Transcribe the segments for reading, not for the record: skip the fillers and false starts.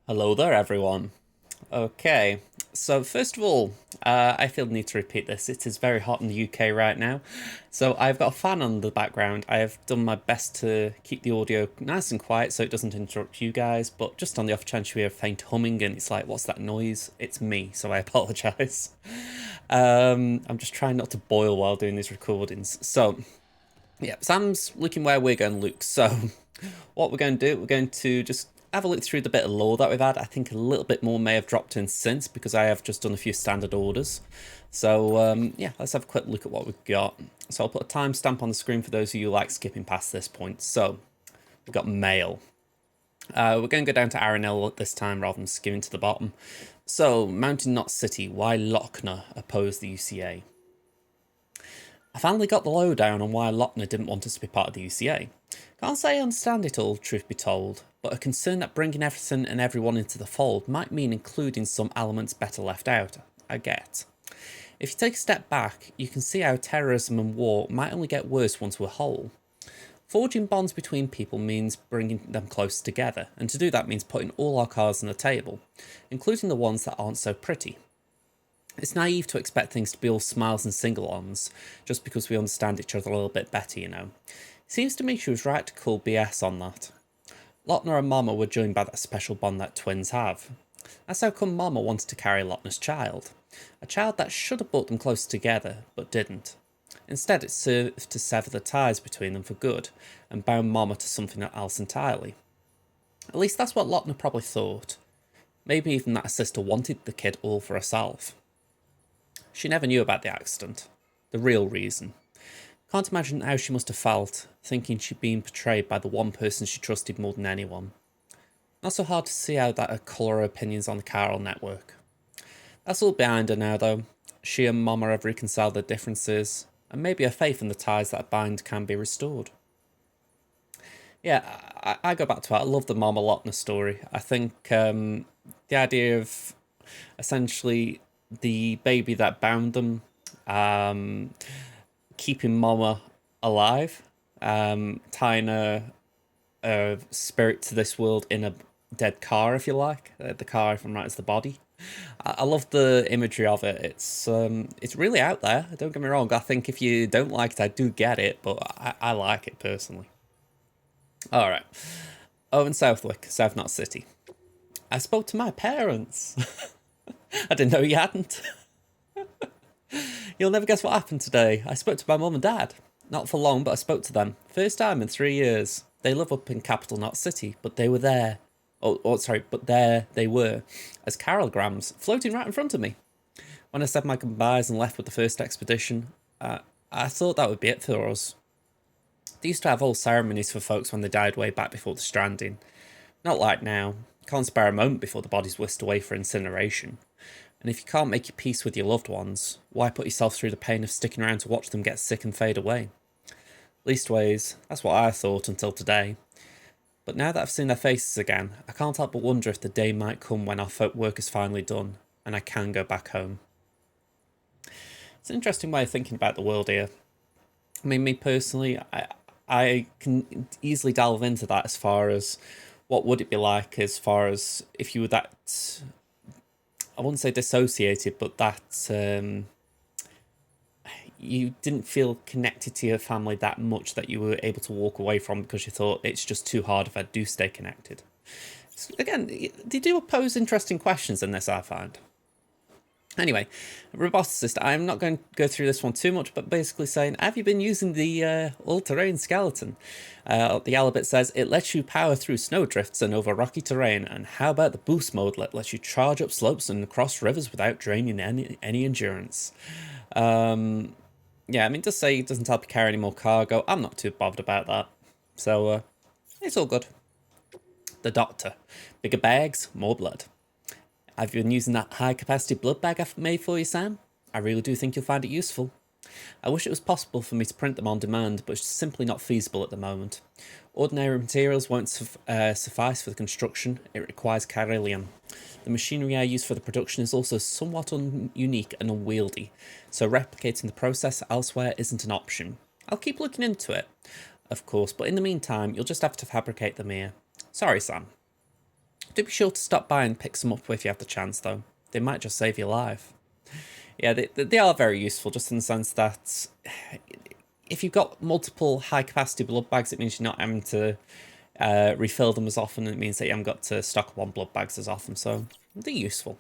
Hello there, everyone. Okay, so first of all, I feel the need to repeat this. It is very hot in the UK right now, so I've got a fan on the background. I have done my best to keep the audio nice and quiet so it doesn't interrupt you guys, but just on the off chance you hear a faint humming and it's like, what's that noise? It's me, so I apologise. I'm just trying not to boil while doing these recordings. So, yeah, Sam's looking where we're going, Luke. So, what we're going to do, we're going to just have a look through the bit of lore that we've had. I think a little bit more may have dropped in since because I have just done a few standard orders. So, yeah, let's have a quick look at what we've got. So I'll put a timestamp on the screen for those of you who like skipping past this point. So, we've got mail. We're going to go down to Aranel at this time rather than skimming to the bottom. So, Mountain Knot City, why Lochner opposed the UCA? I finally got the lowdown on why Lochner didn't want us to be part of the UCA. Can't say I understand it all, truth be told, but a concern that bringing everything and everyone into the fold might mean including some elements better left out. I get. If you take a step back, you can see how terrorism and war might only get worse once we're whole. Forging bonds between people means bringing them close together, and to do that means putting all our cards on the table, including the ones that aren't so pretty. It's naive to expect things to be all smiles and sing-alongs, just because we understand each other a little bit better, you know. It seems to me she was right to call BS on that. Lochner and Mama were joined by that special bond that twins have. That's how come Mama wanted to carry Lochner's child. A child that should have brought them closer together, but didn't. Instead, it served to sever the ties between them for good, and bound Mama to something else entirely. At least that's what Lochner probably thought. Maybe even that her sister wanted the kid all for herself. She never knew about the accident. The real reason. Can't imagine how she must have felt, thinking she'd been betrayed by the one person she trusted more than anyone. Not so hard to see how that would colour her opinions on the Carol network. That's all behind her now, though. She and Mama have reconciled their differences, and maybe her faith in the ties that bind can be restored. Yeah, I go back to it. I love the Mama Lochner story. I think the idea of essentially the baby that bound them, keeping Mama alive, tying a spirit to this world in a dead car, if you like. The car, if I'm right, is the body. I love the imagery of it. It's really out there. Don't get me wrong. I think if you don't like it, I do get it, but I like it personally. All right. Owen Southwick, South Knot City. I spoke to my parents. I didn't know you hadn't. You'll never guess what happened today. I spoke to my mum and dad. Not for long, but I spoke to them. First time in 3 years. They live up in Capital Knot City, but they were there. Sorry, but there they were, as carolograms, floating right in front of me. When I said my goodbyes and left with the first expedition, I thought that would be it for us. They used to have whole ceremonies for folks when they died way back before the stranding. Not like now. Can't spare a moment before the body's whisked away for incineration. And if you can't make your peace with your loved ones, why put yourself through the pain of sticking around to watch them get sick and fade away? Leastways, that's what I thought until today. But now that I've seen their faces again, I can't help but wonder if the day might come when our work is finally done, and I can go back home. It's an interesting way of thinking about the world here. I mean, me personally, I can easily delve into that as far as what would it be like as far as if you were that, I wouldn't say dissociated, but that you didn't feel connected to your family that much that you were able to walk away from because you thought it's just too hard if I do stay connected. So again, they do pose interesting questions in this, I find. Anyway, roboticist, I'm not going to go through this one too much, but basically saying, have you been using the all-terrain skeleton? The Alabit says, it lets you power through snowdrifts and over rocky terrain, and how about the boost mode that lets you charge up slopes and cross rivers without draining any endurance? Yeah, I mean, just say it doesn't help you carry any more cargo. I'm not too bothered about that. So, it's all good. The Doctor. Bigger bags, more blood. Have you been using that high-capacity blood bag I've made for you, Sam? I really do think you'll find it useful. I wish it was possible for me to print them on demand, but it's simply not feasible at the moment. Ordinary materials won't suffice for the construction. It requires carhelium. The machinery I use for the production is also somewhat unique and unwieldy, so replicating the process elsewhere isn't an option. I'll keep looking into it, of course, but in the meantime, you'll just have to fabricate them here. Sorry, Sam. Do be sure to stop by and pick some up if you have the chance, though. They might just save your life. Yeah, they are very useful, just in the sense that if you've got multiple high-capacity blood bags, it means you're not having to refill them as often. It means that you haven't got to stock up on blood bags as often, so they're useful.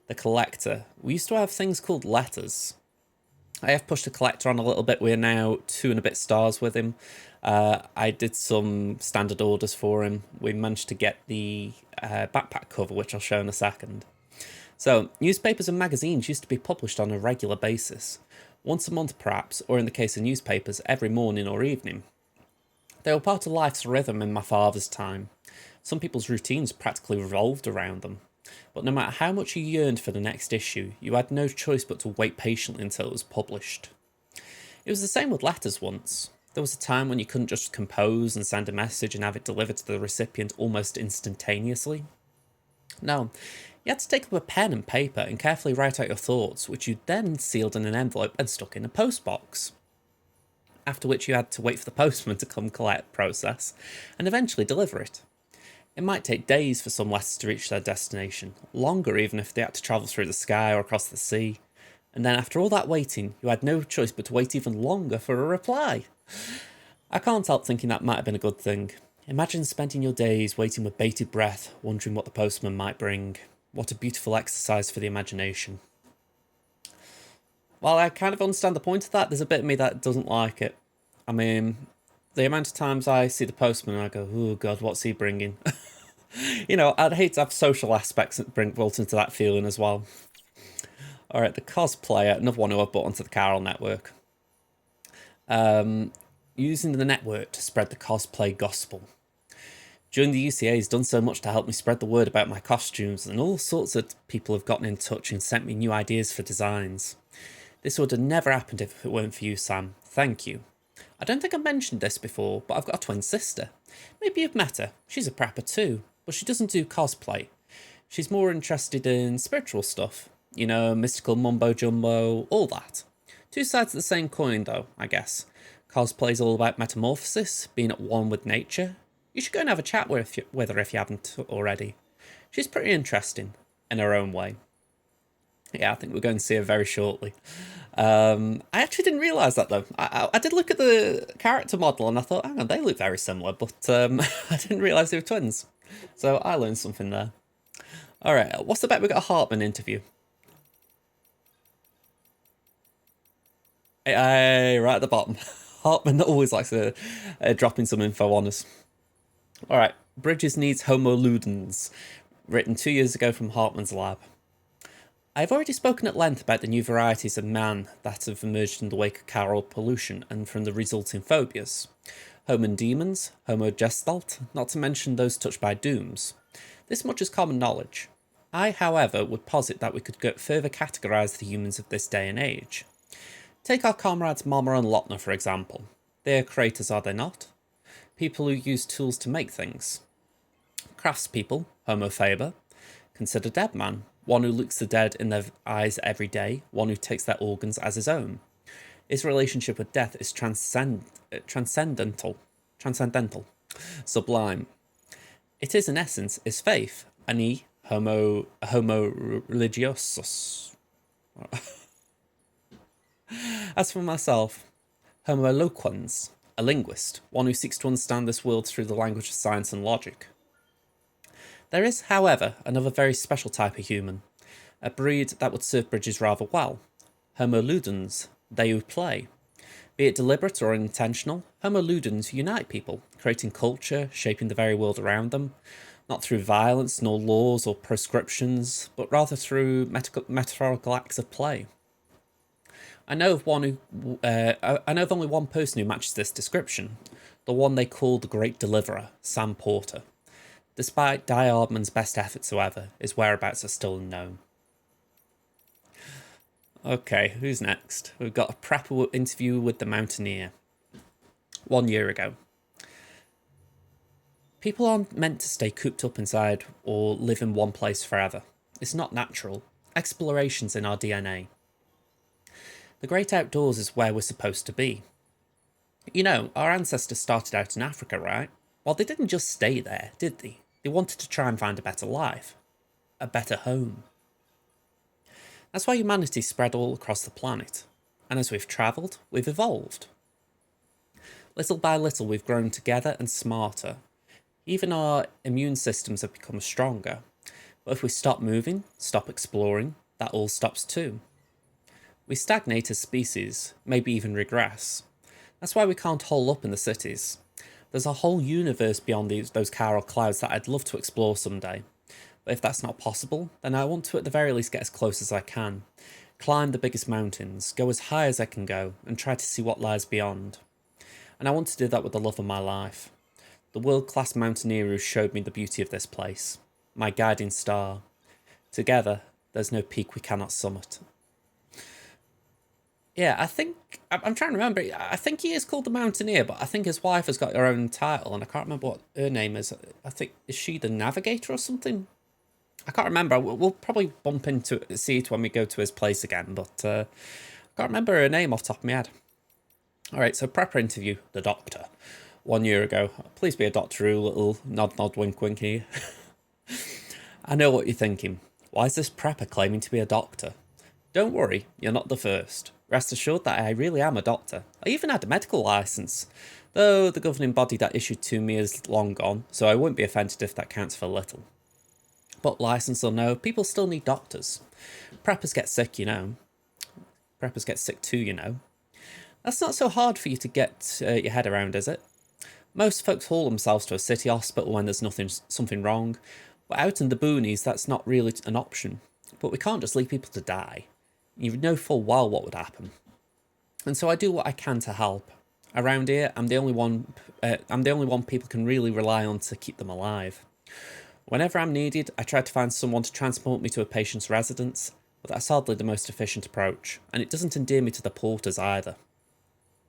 The collector. We used to have things called letters. I have pushed the collector on a little bit. We're now 2 and a bit stars with him. I did some standard orders for him. We managed to get the backpack cover, which I'll show in a second. So, newspapers and magazines used to be published on a regular basis, once a month perhaps, or in the case of newspapers, every morning or evening. They were part of life's rhythm in my father's time. Some people's routines practically revolved around them. But no matter how much you yearned for the next issue, you had no choice but to wait patiently until it was published. It was the same with letters once. There was a time when you couldn't just compose and send a message and have it delivered to the recipient almost instantaneously. No, you had to take up a pen and paper and carefully write out your thoughts, which you then sealed in an envelope and stuck in a postbox. After which you had to wait for the postman to come collect, process, and eventually deliver it. It might take days for some letters to reach their destination, longer even if they had to travel through the sky or across the sea. And then after all that waiting, you had no choice but to wait even longer for a reply. I can't help thinking that might have been a good thing. Imagine spending your days waiting with bated breath, wondering what the postman might bring. What a beautiful exercise for the imagination. While I kind of understand the point of that, there's a bit of me that doesn't like it. I mean, the amount of times I see the postman and I go, oh God, what's he bringing? You know, I'd hate to have social aspects built into that feeling as well. Alright, the cosplayer, another one who I've brought onto the Carol network. Using the network to spread the cosplay gospel. During the UCA has done so much to help me spread the word about my costumes, and all sorts of people have gotten in touch and sent me new ideas for designs. This would have never happened if it weren't for you, Sam. Thank you. I don't think I mentioned this before, but I've got a twin sister. Maybe you've met her. She's a prepper too, but she doesn't do cosplay. She's more interested in spiritual stuff. You know, mystical mumbo-jumbo, all that. Two sides of the same coin, though, I guess. Cosplay's all about metamorphosis, being at one with nature. You should go and have a chat with her if you haven't already. She's pretty interesting, in her own way. Yeah, I think we're going to see her very shortly. I actually didn't realise that, though. I did look at the character model and I thought, hang on, they look very similar, but I didn't realise they were twins. So I learned something there. Alright, what's the bet we got a Hartman interview? Hey, right at the bottom. Hartman always likes dropping some info on us. Alright, Bridges needs Homo ludens, written 2 years ago from Hartman's lab. I've already spoken at length about the new varieties of man that have emerged in the wake of chiral pollution and from the resulting phobias. Homo demens, Homo gestalt, not to mention those touched by dooms. This much is common knowledge. I, however, would posit that we could further categorise the humans of this day and age. Take our comrades Mommer and Lochner, for example. They are creators, are they not? People who use tools to make things. Craftspeople, Homo faber. Consider dead man, one who looks the dead in their eyes every day, one who takes their organs as his own. His relationship with death is transcendental, sublime. It is, in essence, his faith, ani homo religiosus. As for myself, Homo eloquens, a linguist, one who seeks to understand this world through the language of science and logic. There is, however, another very special type of human, a breed that would serve Bridges rather well. Homo ludens, they who play. Be it deliberate or unintentional, Homo ludens unite people, creating culture, shaping the very world around them, not through violence nor laws or prescriptions, but rather through metaphorical acts of play. I know of only one person who matches this description, the one they call the Great Deliverer, Sam Porter. Despite Die Hardman's best efforts, however, his whereabouts are still unknown. Okay, who's next? We've got a prepper interview with the Mountaineer. 1 year ago. People aren't meant to stay cooped up inside or live in one place forever. It's not natural. Exploration's in our DNA. The great outdoors is where we're supposed to be. You know, our ancestors started out in Africa, right? Well, they didn't just stay there, did they? They wanted to try and find a better life, a better home. That's why humanity spread all across the planet, and as we've travelled, we've evolved. Little by little, we've grown together and smarter. Even our immune systems have become stronger. But if we stop moving, stop exploring, that all stops too. We stagnate as species, maybe even regress. That's why we can't hole up in the cities. There's a whole universe beyond those chiral clouds that I'd love to explore someday. But if that's not possible, then I want to at the very least get as close as I can. Climb the biggest mountains, go as high as I can go, and try to see what lies beyond. And I want to do that with the love of my life. The world-class mountaineer who showed me the beauty of this place. My guiding star. Together, there's no peak we cannot summit. Yeah, I think... I'm trying to remember. I think he is called the Mountaineer, but I think his wife has got her own title, and I can't remember what her name is. I think... Is she the Navigator or something? I can't remember. We'll probably bump into it, see it when we go to his place again, but I can't remember her name off the top of my head. Alright, so prepper interview. The Doctor. 1 year ago. Please be a Doctor Who, little nod nod wink wink here. I know what you're thinking. Why is this prepper claiming to be a doctor? Don't worry, you're not the first. Rest assured that I really am a doctor. I even had a medical licence, though the governing body that issued to me is long gone, so I won't be offended if that counts for little. But licence or no, people still need doctors. Preppers get sick, you know. Preppers get sick too, you know. That's not so hard for you to get your head around, is it? Most folks haul themselves to a city hospital when there's something wrong, but out in the boonies that's not really an option. But we can't just leave people to die. You know full well what would happen. And so I do what I can to help. Around here, I'm the only one people can really rely on to keep them alive. Whenever I'm needed, I try to find someone to transport me to a patient's residence, but that's hardly the most efficient approach, and it doesn't endear me to the porters either.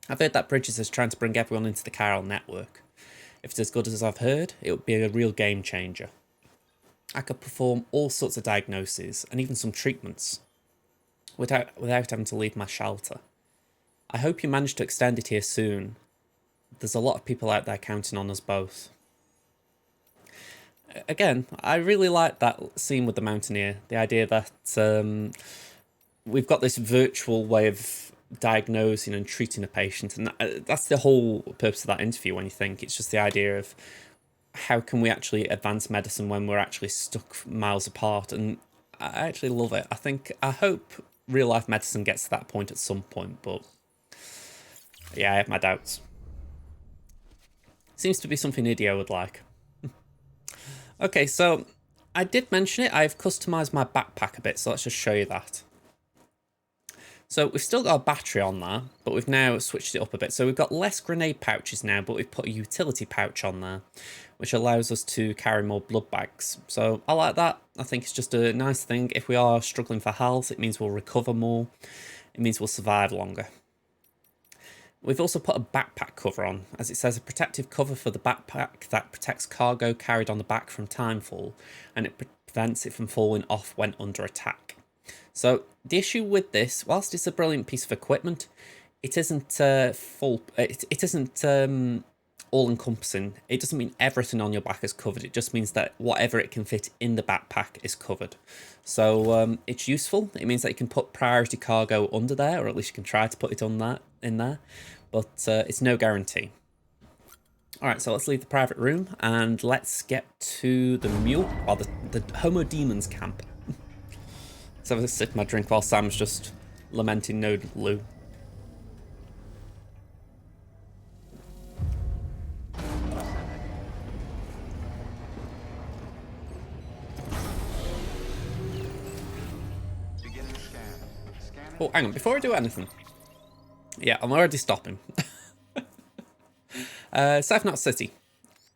I've heard that Bridges is trying to bring everyone into the chiral network. If it's as good as I've heard, it would be a real game changer. I could perform all sorts of diagnoses, and even some treatments, without having to leave my shelter. I hope you manage to extend it here soon. There's a lot of people out there counting on us both. Again, I really like that scene with the Mountaineer. The idea that we've got this virtual way of diagnosing and treating a patient, and that's the whole purpose of that interview. When you think, it's just the idea of how can we actually advance medicine when we're actually stuck miles apart, and I actually love it. I hope real life medicine gets to that point at some point, but yeah, I have my doubts. Seems to be something Idio would like. Okay, so I did mention it. I've customised my backpack a bit, so let's just show you that. So we've still got a battery on there, but we've now switched it up a bit. So we've got less grenade pouches now, but we've put a utility pouch on there, which allows us to carry more blood bags. So I like that. I think it's just a nice thing. If we are struggling for health, it means we'll recover more. It means we'll survive longer. We've also put a backpack cover on, as it says, a protective cover for the backpack that protects cargo carried on the back from timefall, and it prevents it from falling off when under attack. So the issue with this, whilst it's a brilliant piece of equipment, it isn't all-encompassing. It doesn't mean everything on your back is covered. It just means that whatever it can fit in the backpack is covered. So it's useful. It means that you can put priority cargo under there, or at least you can try to put it in there. But it's no guarantee. All right, so let's leave the private room and let's get to the mule, or the Homo Demens camp. Let's have a sip of my drink while Sam's just lamenting no loo. Oh, hang on, before I do anything. Yeah, I'm already stopping. South City.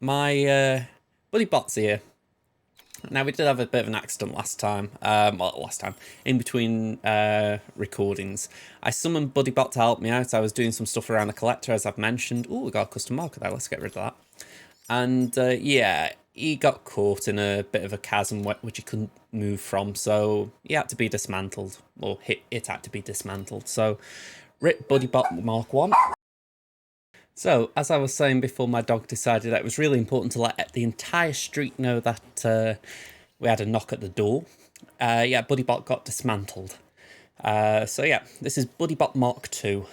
My buddy Bot's here. Now, we did have a bit of an accident last time. In between recordings. I summoned Buddy Bot to help me out. I was doing some stuff around the collector, as I've mentioned. Oh, we got a custom marker there. Let's get rid of that. And yeah, he got caught in a bit of a chasm which he couldn't move from. So he had to be dismantled. Or it had to be dismantled. So, rip Buddy Bot Mark 1. So, as I was saying before, my dog decided that it was really important to let the entire street know that we had a knock at the door. Yeah, BuddyBot got dismantled. So yeah, this is BuddyBot Mark II.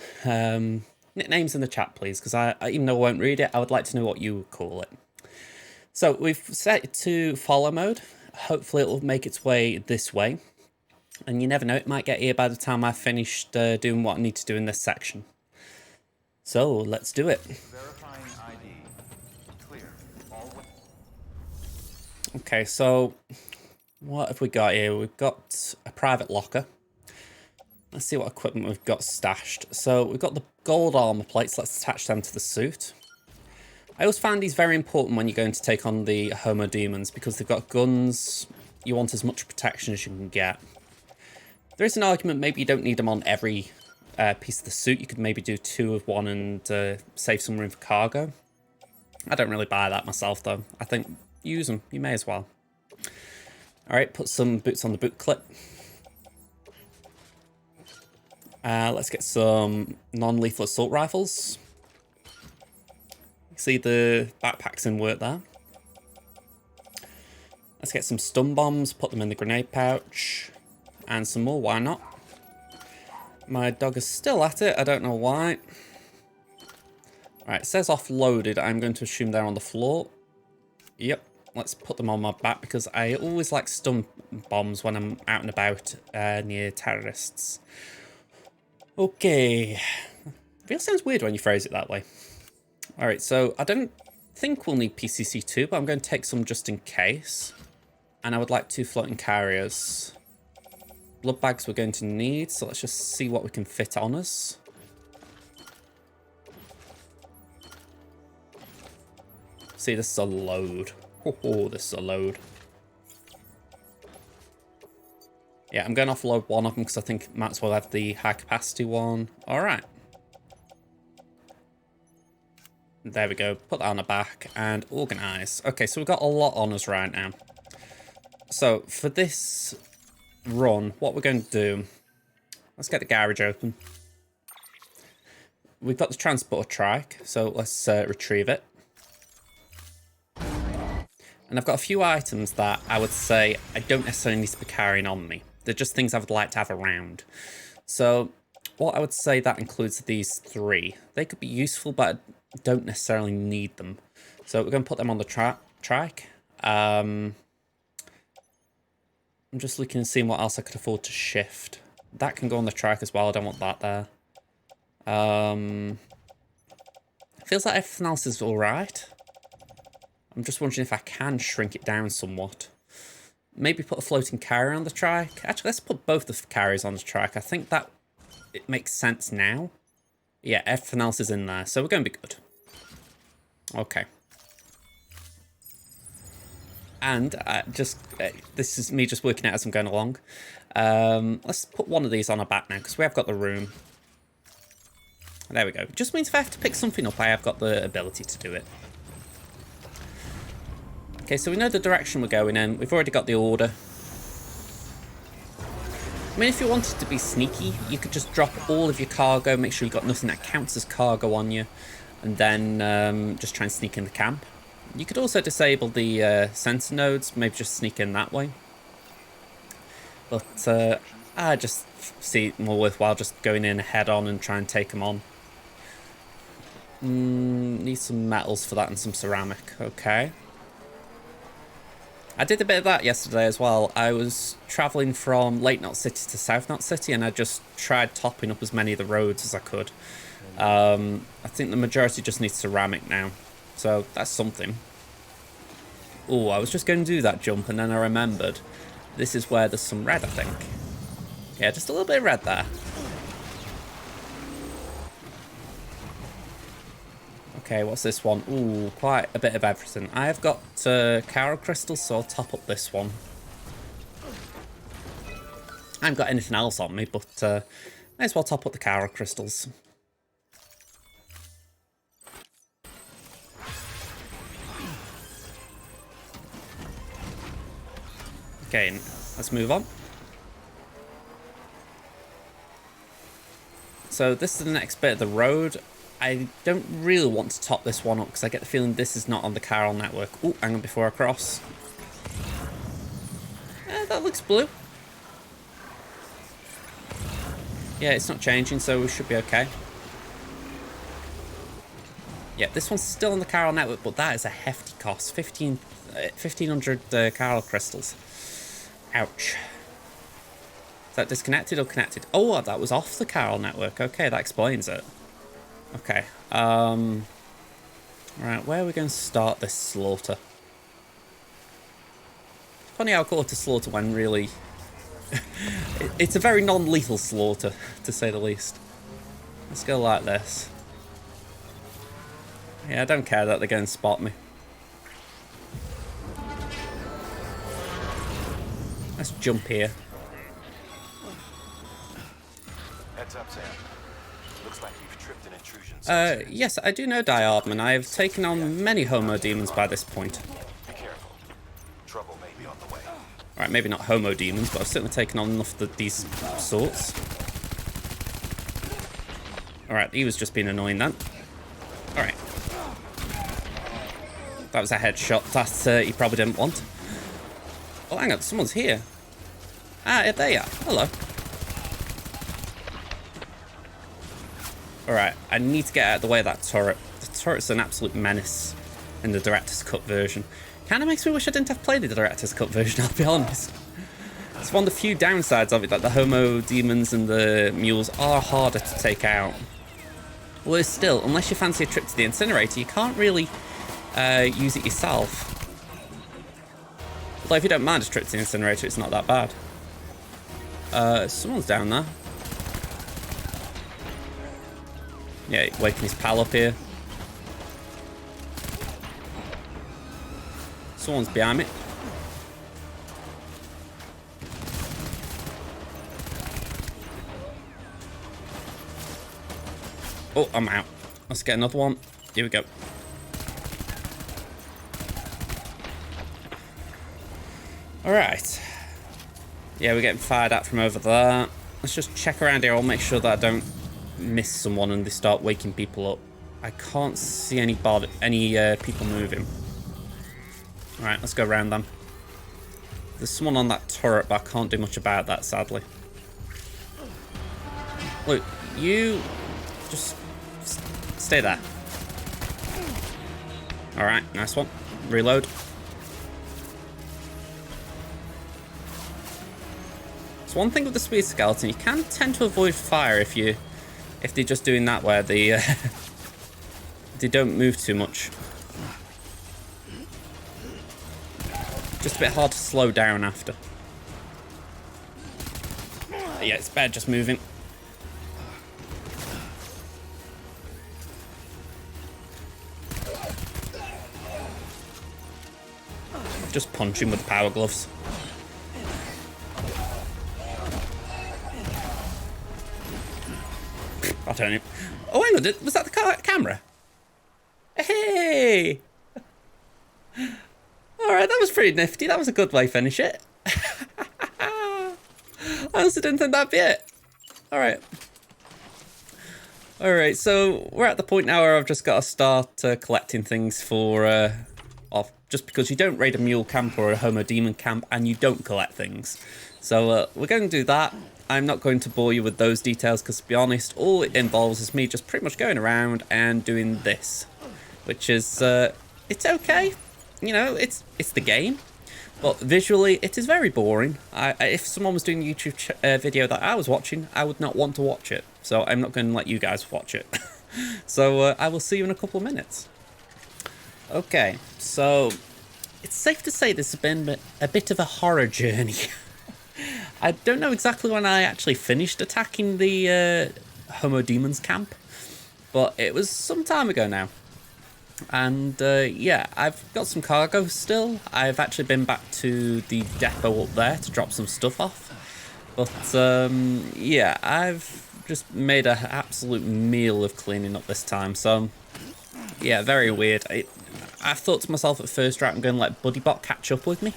Nicknames in the chat, please, because I even though I won't read it, I would like to know what you would call it. So we've set it to follow mode. Hopefully it'll make its way this way. And you never know, it might get here by the time I've finished doing what I need to do in this section. So let's do it. Verifying ID. Clear. Okay, so what have we got here? We've got a private locker. Let's see what equipment we've got stashed. So we've got the gold armor plates. Let's attach them to the suit. I always find these very important when you're going to take on the Homo demons because they've got guns. You want as much protection as you can get. There is an argument maybe you don't need them on every piece of the suit. You could maybe do 2 of one and save some room for cargo. I don't really buy that myself though. I think use them. You may as well. Alright, put some boots on the boot clip. Let's get some non-lethal assault rifles. You see the backpacks in work there. Let's get some stun bombs, put them in the grenade pouch. And some more, why not? My dog is still at it, I don't know why. Alright, it says offloaded. I'm going to assume they're on the floor. Yep, let's put them on my back because I always like stun bombs when I'm out and about near terrorists. Okay. It sounds weird when you phrase it that way. Alright, so I don't think we'll need PCC2, but I'm going to take some just in case. And I would like 2 floating carriers. Blood bags we're going to need, so let's just see what we can fit on us. See, this is a load. Oh, this is a load. Yeah, I'm going to offload one of them because I think might as well have the high capacity one. All right. There we go. Put that on the back and organize. Okay, so we've got a lot on us right now. So for this run, what we're going to do, let's get the garage open. We've got the transporter trike, so let's retrieve it. And I've got a few items that I would say I don't necessarily need to be carrying on me. They're just things I would like to have around. So what I would say that includes these 3. They could be useful, but I don't necessarily need them. So we're going to put them on the trike. I'm just looking and seeing what else I could afford to shift. That can go on the trike as well. I don't want that there. Feels like everything else is all right. I'm just wondering if I can shrink it down somewhat. Maybe put a floating carrier on the trike. Actually, let's put both the carriers on the trike. I think that it makes sense now. Yeah, everything else is in there, so we're going to be good. Okay. And this is me just working out as I'm going along. Let's put one of these on our back now, because we have got the room. There we go. It just means if I have to pick something up, I have got the ability to do it. Okay, so we know the direction we're going in. We've already got the order. I mean, if you wanted to be sneaky, you could just drop all of your cargo, make sure you've got nothing that counts as cargo on you, and then just try and sneak in the camp. You could also disable the sensor nodes, maybe just sneak in that way. But I just see it more worthwhile just going in head on and try and take them on. Need some metals for that and some ceramic. Okay. I did a bit of that yesterday as well. I was travelling from Lake Knot City to South Knot City, and I just tried topping up as many of the roads as I could. I think the majority just needs ceramic now, so that's something. Oh, I was just going to do that jump, and then I remembered this is where there's some red, I think. Yeah, just a little bit of red there. Okay, what's this one? Ooh, quite a bit of everything. I have got Caro crystals, so I'll top up this one. I haven't got anything else on me, but may as well top up the Caro crystals. Okay, let's move on. So this is the next bit of the road. I don't really want to top this one up because I get the feeling this is not on the Chiral network. Oh, hang on before I cross. That looks blue. Yeah, it's not changing, so we should be okay. Yeah, this one's still on the Chiral network, but that is a hefty cost. 1,500 Chiral crystals. Ouch. Is that disconnected or connected? Oh, that was off the Chiral network. Okay, that explains it. Okay. Right, where are we going to start this slaughter? Funny how I call it a slaughter when really... it's a very non-lethal slaughter, to say the least. Let's go like this. Yeah, I don't care that they're going to spot me. Let's jump here. Heads up, Sam. Looks like you've tripped an intrusion. Yes, I do know Diardman. I have taken on many Homo demons by this point. Be careful. Trouble may be on the way. Alright, maybe not Homo demons, but I've certainly taken on enough of these sorts. Alright, he was just being annoying then. Alright. That was a headshot that he probably didn't want. Oh, hang on, someone's here. Ah, yeah, there you are. Hello. Alright, I need to get out of the way of that turret. The turret's an absolute menace in the Director's Cut version. Kind of makes me wish I didn't have played the Director's Cut version, I'll be honest. It's one of the few downsides of it, that the Homo demons and the mules are harder to take out. Worse still, unless you fancy a trip to the incinerator, you can't really use it yourself. Although if you don't mind a trip to the incinerator, it's not that bad. Someone's down there. Yeah, waking his pal up here. Someone's behind me. Oh, I'm out. Let's get another one. Here we go. Alright. Yeah, we're getting fired at from over there. Let's just check around here. I'll make sure that I don't miss someone and they start waking people up. I can't see any people moving. Alright, let's go around them. There's someone on that turret, but I can't do much about that, sadly. Look, you just stay there. Alright, nice one. Reload. It's one thing with the speed skeleton, you can tend to avoid fire if they're just doing that where they they don't move too much. Just a bit hard to slow down after. Yeah, it's bad just moving. Just punch him with the power gloves. I don't know. Oh, hang on. Was that the camera? Hey! Alright, that was pretty nifty. That was a good way to finish it. I also didn't think that'd be it. Alright. Alright, so we're at the point now where I've just got to start collecting things for... just because you don't raid a mule camp or a Homo demon camp and you don't collect things. So we're going to do that. I'm not going to bore you with those details because, to be honest, all it involves is me just pretty much going around and doing this. Which is, it's okay. You know, it's the game. But visually, it is very boring. If someone was doing a YouTube video that I was watching, I would not want to watch it. So I'm not going to let you guys watch it. So I will see you in a couple of minutes. Okay, so it's safe to say this has been a bit of a horror journey. I don't know exactly when I actually finished attacking the Homo Demons camp, but it was some time ago now. And yeah, I've got some cargo still. I've actually been back to the depot up there to drop some stuff off. But yeah, I've just made an absolute meal of cleaning up this time. So yeah, very weird. I thought to myself at first, right, I'm going to let Buddybot catch up with me.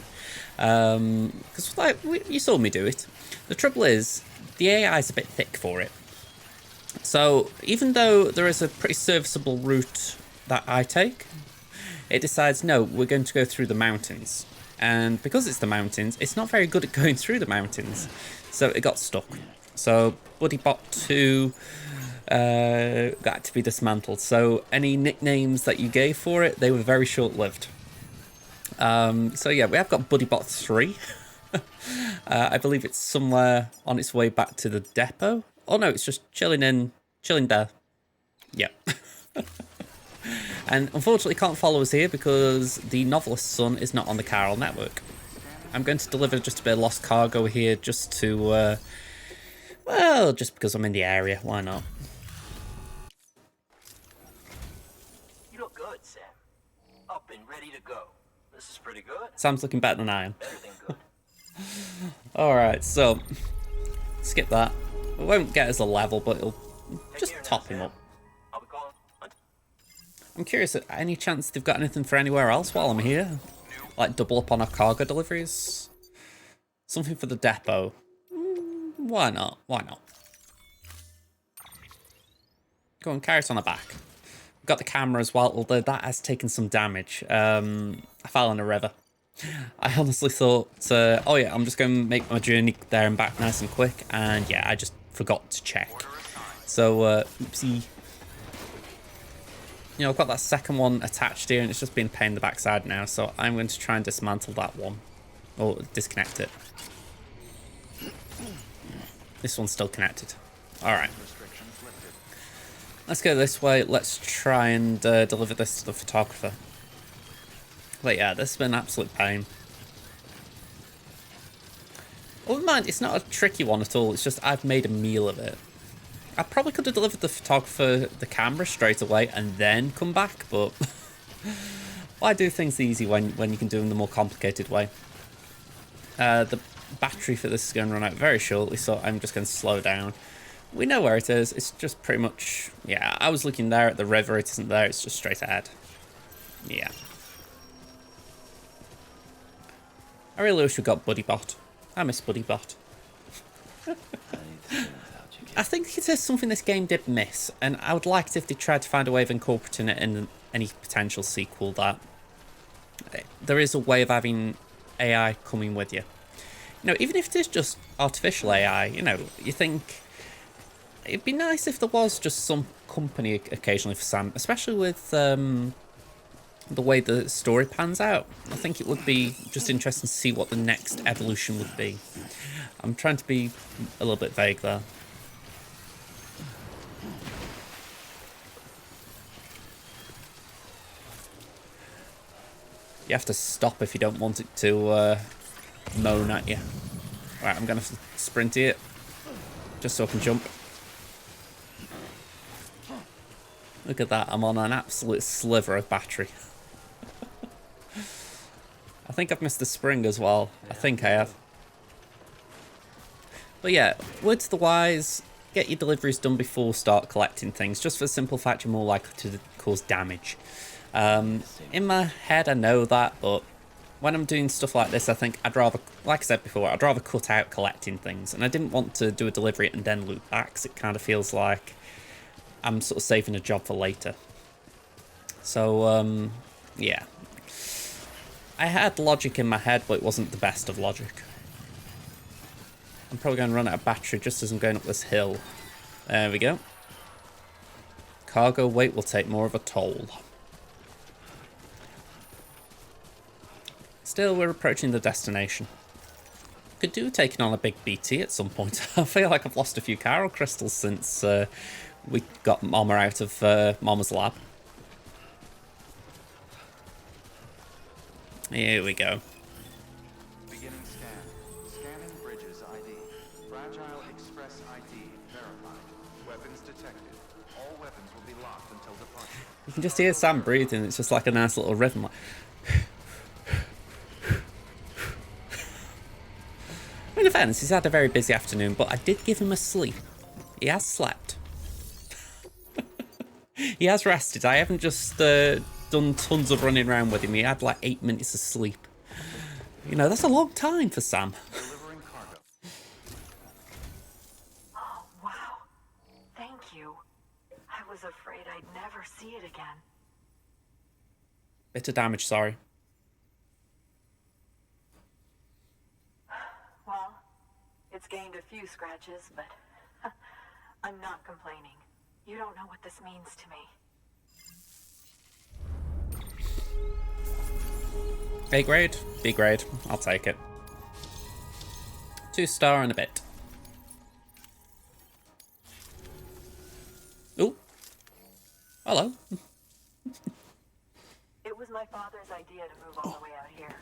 Because like you saw me do it. The trouble is, the AI is a bit thick for it. So even though there is a pretty serviceable route that I take, it decides, no, we're going to go through the mountains. And because it's the mountains, it's not very good at going through the mountains. So it got stuck. So BuddyBot 2 got to be dismantled. So any nicknames that you gave for it, they were very short-lived. So yeah, we have got BuddyBot 3. I believe it's somewhere on its way back to the depot. Oh no, it's just chilling there. Yep. And unfortunately can't follow us here because the novelist's son is not on the Chiral network. I'm going to deliver just a bit of lost cargo here just to, well, just because I'm in the area, why not? You look good, Sam. Up and ready to go. This is pretty good. Sam's looking better than I am. Everything good. Alright, so, skip that. It won't get us a level, but it'll just top him up. I'll be calling. I'm curious, any chance they've got anything for anywhere else while I'm here? Like double up on our cargo deliveries? Something for the depot? Why not? Why not? Go on, carry it on the back. We've got the camera as well, although that has taken some damage. I fell in a river. I honestly thought, oh yeah, I'm just going to make my journey there and back nice and quick, and yeah, I just forgot to check. So, oopsie. You know, I've got that second one attached here, and it's just been a pain in the backside now, so I'm going to try and dismantle that one. Or disconnect it. This one's still connected. Alright. Let's go this way. Let's try and deliver this to the photographer. But yeah, this has been an absolute pain. Oh, mind, it's not a tricky one at all. It's just I've made a meal of it. I probably could have delivered the photographer the camera straight away and then come back, but why do things the easy when you can do them the more complicated way? The battery for this is going to run out very shortly, so I'm just going to slow down. We know where it is. It's just pretty much, yeah, I was looking there at the river. It isn't there. It's just straight ahead. Yeah. I really wish we got BuddyBot. I miss BuddyBot. I think it is something this game did miss, and I would like it if they tried to find a way of incorporating it in any potential sequel, that there is a way of having AI coming with you. You know, even if it is just artificial AI, you know, you think it'd be nice if there was just some company occasionally for Sam, especially with the way the story pans out. I think it would be just interesting to see what the next evolution would be. I'm trying to be a little bit vague there. You have to stop if you don't want it to moan at you. Right, I'm going to sprint it just so I can jump. Look at that, I'm on an absolute sliver of battery. I think I've missed the spring as well. I think I have. But yeah, word to the wise, get your deliveries done before start collecting things, just for the simple fact you're more likely to cause damage. In my head I know that, but when I'm doing stuff like this, I think I'd rather, like I said before, I'd rather cut out collecting things. And I didn't want to do a delivery and then loop back, 'cause it kind of feels like I'm sort of saving a job for later. So, yeah. I had logic in my head, but it wasn't the best of logic. I'm probably going to run out of battery just as I'm going up this hill. There we go. Cargo weight will take more of a toll. Still, we're approaching the destination. Could do taking on a big BT at some point. I feel like I've lost a few chiral crystals since we got Mama out of Mama's lab. Here we go. Beginning scan. Scanning bridges ID. Fragile Express ID verified. Weapons detected. All weapons will be locked until departure. You can just hear Sam breathing. It's just like a nice little rhythm. Like... In fairness, he's had a very busy afternoon, but I did give him a sleep. He has slept. He has rested. I haven't just done tons of running around with him. He had like 8 minutes of sleep. You know, that's a long time for Sam. Delivering cargo. Oh, wow. Thank you. was afraid I'd never see it again. Bit of damage, sorry. Well, it's gained a few scratches, but I'm not complaining. You don't know what this means to me. A grade? B grade. I'll take it. 2-star and a bit. Ooh. Hello. It was my father's idea to move all the way out here.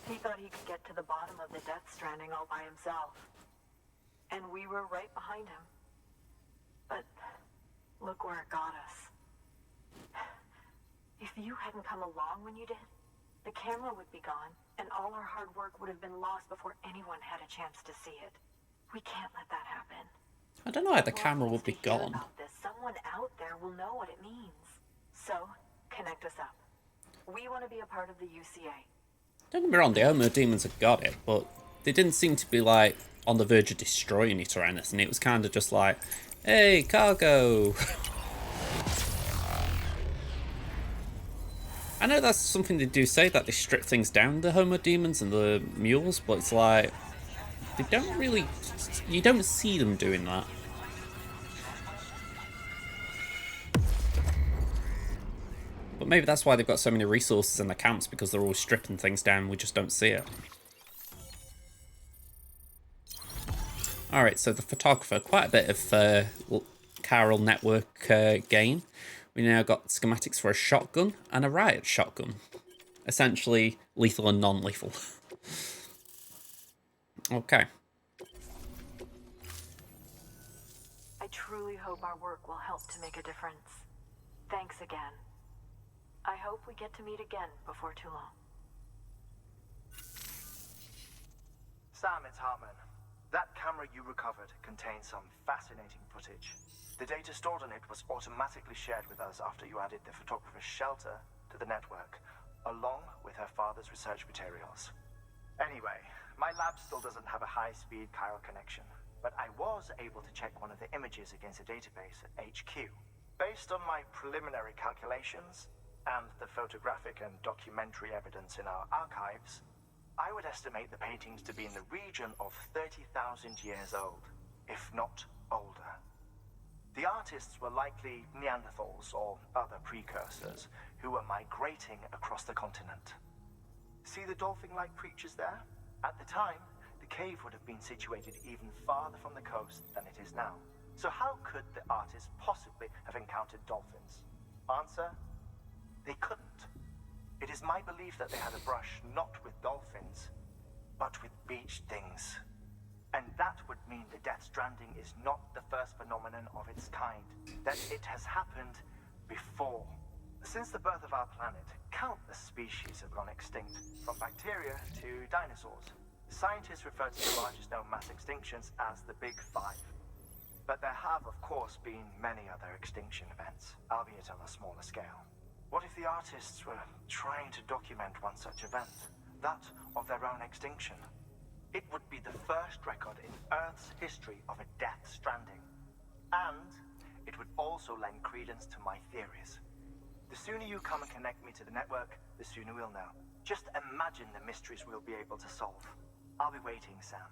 He thought he could get to the bottom of the Death Stranding all by himself. And we were right behind him. But look where it got us. If you hadn't come along when you did, the camera would be gone, and all our hard work would have been lost before anyone had a chance to see it. We can't let that happen. I don't know why the camera would be gone. About this, someone out there will know what it means. So, connect us up. We want to be a part of the UCA. Don't get me wrong, the Homo demons have got it, but they didn't seem to be, like, on the verge of destroying it or anything. It was kind of just like, hey, cargo! I know that's something they do say, that they strip things down, the Homo demons and the mules, but it's like, they don't really, you don't see them doing that. But maybe that's why they've got so many resources in the camps, because they're always stripping things down, we just don't see it. Alright, so the photographer, quite a bit of chiral network gain. We now got schematics for a shotgun and a riot shotgun. Essentially lethal and non-lethal. Okay. I truly hope our work will help to make a difference. Thanks again. I hope we get to meet again before too long. Sam, it's Hartman. That camera you recovered contains some fascinating footage. The data stored on it was automatically shared with us after you added the photographer's shelter to the network, along with her father's research materials. Anyway, my lab still doesn't have a high-speed chiral connection, but I was able to check one of the images against a database at HQ. Based on my preliminary calculations, and the photographic and documentary evidence in our archives, I would estimate the paintings to be in the region of 30,000 years old, if not older. The artists were likely Neanderthals or other precursors who were migrating across the continent. See the dolphin-like creatures there? At the time, the cave would have been situated even farther from the coast than it is now. So how could the artists possibly have encountered dolphins? Answer: they couldn't. It is my belief that they had a brush not with dolphins, but with beach things. And that would mean the Death Stranding is not the first phenomenon of its kind, that it has happened before. Since the birth of our planet, countless species have gone extinct, from bacteria to dinosaurs. Scientists refer to the largest known mass extinctions as the Big Five. But there have, of course, been many other extinction events, albeit on a smaller scale. What if the artists were trying to document one such event, that of their own extinction? It would be the first record in Earth's history of a Death Stranding. And it would also lend credence to my theories. The sooner you come and connect me to the network, the sooner we'll know. Just imagine the mysteries we'll be able to solve. I'll be waiting, Sam.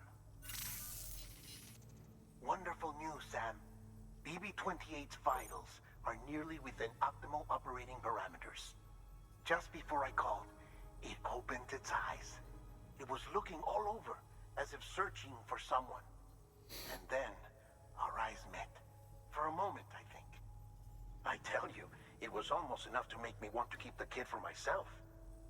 Wonderful news, Sam. BB-28's vitals are nearly within optimal operating parameters. Just before I called, it opened its eyes. It was looking all over, as if searching for someone. And then, our eyes met. For a moment, I think. I tell you, it was almost enough to make me want to keep the kid for myself.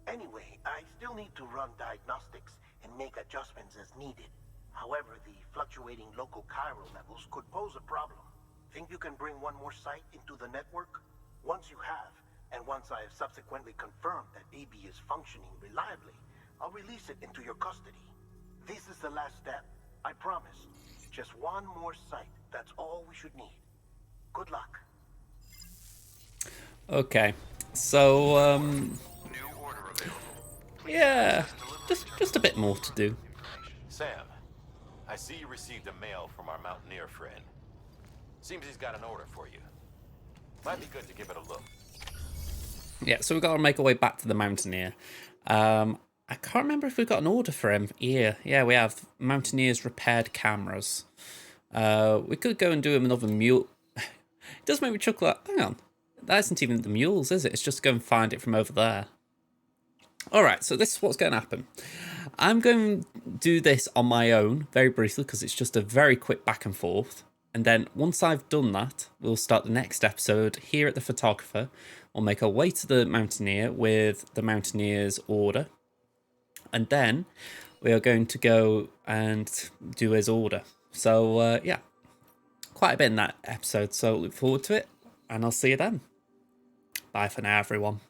Anyway, I still need to run diagnostics and make adjustments as needed. However, the fluctuating local chiral levels could pose a problem. Think you can bring one more site into the network? Once you have, and once I have subsequently confirmed that BB is functioning reliably, I'll release it into your custody. This is the last step, I promise. Just one more site, that's all we should need. Good luck. Okay, so, New order available. yeah, just a bit more to do. Sam, I see you received a mail from our mountaineer friend. Seems he's got an order for you. Might be good to give it a look. Yeah, so we've got to make our way back to the Mountaineer. I can't remember if we've got an order for him here. Yeah, we have Mountaineer's repaired cameras. We could go and do him another mule. It does make me chuckle. Hang on. That isn't even the mules, is it? It's just go and find it from over there. Alright, so this is what's going to happen. I'm going to do this on my own, very briefly, because it's just a very quick back and forth. And then once I've done that, we'll start the next episode here at the Photographer. We'll make our way to the Mountaineer with the Mountaineer's order. And then we are going to go and do his order. So, yeah, quite a bit in that episode. So look forward to it, and I'll see you then. Bye for now, everyone.